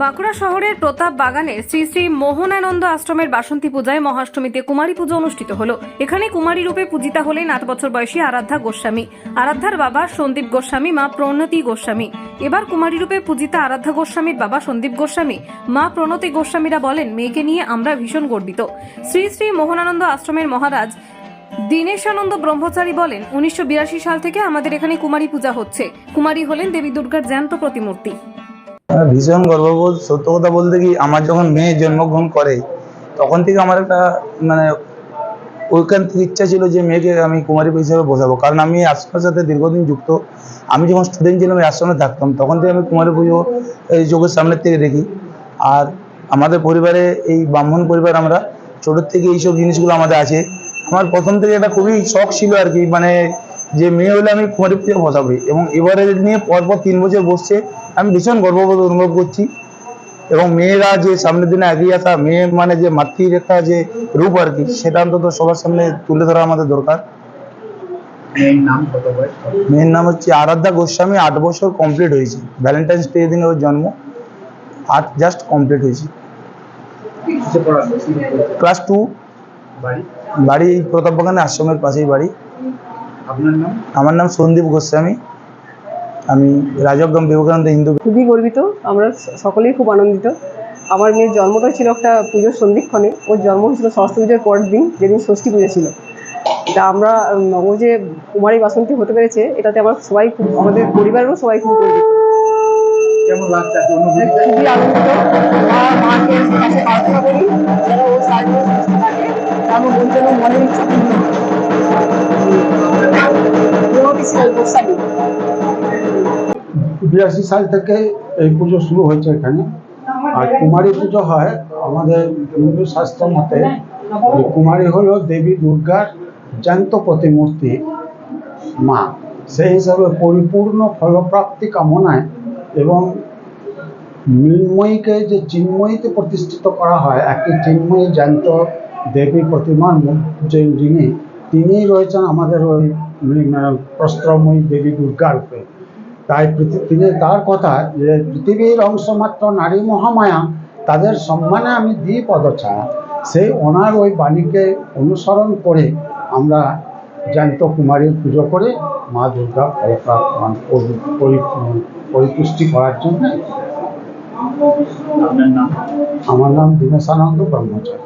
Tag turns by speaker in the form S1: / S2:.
S1: বাঁকুড়া শহরের প্রতাপ বাগানে শ্রী শ্রী মোহনানন্দ আশ্রমের বাসন্তী পূজায় মহাষ্টমীতে কুমারী পুজো অনুষ্ঠিত হলো। এখানে কুমারী রূপে পূজিতা হলেন 8 বছর বয়সী আরাধ্যা গোস্বামী। আরাধ্যার বাবা সন্দীপ গোস্বামী, মা প্রণতি গোস্বামী। এবার কুমারী রূপে পূজিতা আরাধ্যা গোস্বামীর বাবা সন্দীপ গোস্বামী, মা প্রণতি গোস্বামীরা বলেন, মেয়েকে নিয়ে আমরা ভীষণ গর্বিত। শ্রী শ্রী মোহনানন্দ আশ্রমের মহারাজ দীনেশানন্দ ব্রহ্মচারী বলেন, 1982 সাল থেকে আমাদের এখানে কুমারী পূজা হচ্ছে। কুমারী হলেন দেবী দুর্গার জ্যান্ত প্রতিমূর্তি।
S2: ভীষণ গর্ববোধ। সত্য কথা বলতে কি, আমার যখন মেয়ে জন্মগ্রহণ করে তখন থেকে আমার একটা ঐকান্তিক ইচ্ছা ছিল যে মেয়েকে আমি কুমারী হিসেবে বসাবো। কারণ আমি আশ্রমের সাথে দীর্ঘদিন যুক্ত। আমি যখন স্টুডেন্ট ছিলাম এই আশ্রমে থাকতাম, তখন থেকে আমি কুমারী পুজো এই চোখের সামনের থেকে দেখি। আর আমাদের পরিবারে এই ব্রাহ্মণ পরিবার, আমরা ছোটোর থেকে এইসব জিনিসগুলো আমাদের আছে। আমার প্রথম থেকে এটা খুবই শখ ছিল আর কি, যে মেয়ে হলে আমি কুমারী পুজো বসাবো। এবং এবারে নিয়ে পরপর 3 বছর বসছে, আমি ভীষণ গর্ববোধ অনুভব করছি। এবং মেয়েরা যে সামনের দিনে এগিয়ে আসা, মেয়ে যে মাতৃরেখা যে রূপ আর কি, সেটা অন্তত সবার সামনে তুলে ধরা আমাদের দরকার। মেয়ের নাম হচ্ছে আরাধ্যা গোস্বামী। 8 বছর কমপ্লিট হয়েছে। ভ্যালেন্টাইন্স ডে দিনে ওর জন্ম। 8 জাস্ট কমপ্লিট হয়েছে। ক্লাস 2। বাড়ি প্রতাপ বাগানে, আশ্রমের পাশেই বাড়ি। আমার নাম সন্দীপ গোস্বামী। আমি রাজগ্রাম বিবেকানন্দ হিন্দু।
S3: খুবই গর্বিত, আমরা সকলেই খুব আনন্দিত। আমার মেয়ের জন্মটা ছিল একটা পুজোর সন্ধিক্ষণে। ওর জন্ম হয়েছিল সরস্বতী পুজোর পরের দিন, যেদিন ষষ্ঠী পুজো ছিল। তা আমরা ও যে কুমারী বাসন্তী হতে পেরেছে, এটাতে আমার সবাই খুব, আমাদের পরিবারেরও সবাই খুব গর্বিত। খুবই আনন্দিত। মাকে কাছে প্রার্থনা করি যেন ও সাহায্য সুস্থ থাকে, এবং ওর জন্য মনের ইচ্ছা পূর্ণ হয়।
S4: 82 সাল থেকে এই পুজো শুরু হয়েছে এখানে। আর কুমারী পুজো হয় আমাদের হিন্দু শাস্ত্র মতে, যে কুমারী হলো দেবী দুর্গার জ্যান্ত প্রতিমূর্তি মা। সেই হিসাবে পরিপূর্ণ ফলপ্রাপ্তি কামনায় এবং মৃন্ময়ীকে যে চিন্ময়ীতে প্রতিষ্ঠিত করা হয়, একটি চিন্ময়ী জ্যান্ত দেবী প্রতিমার যিনি, তিনিই রয়েছেন আমাদের ওই প্রস্ত্রময়ী দেবী দুর্গা রূপে। তাই তিনি তার কথা যে পৃথিবীর অংশমাত্র নারী মহামায়া, তাদের সম্মানে আমি দিই পদছায়া। সেই ওনার ওই বাণীকে অনুসরণ করে আমরা জ্যান্ত কুমারীর পুজো করে মা দুর্গা পরিপুষ্টি করার জন্য। আমার নাম দীনেশানন্দ ব্রহ্মচারী।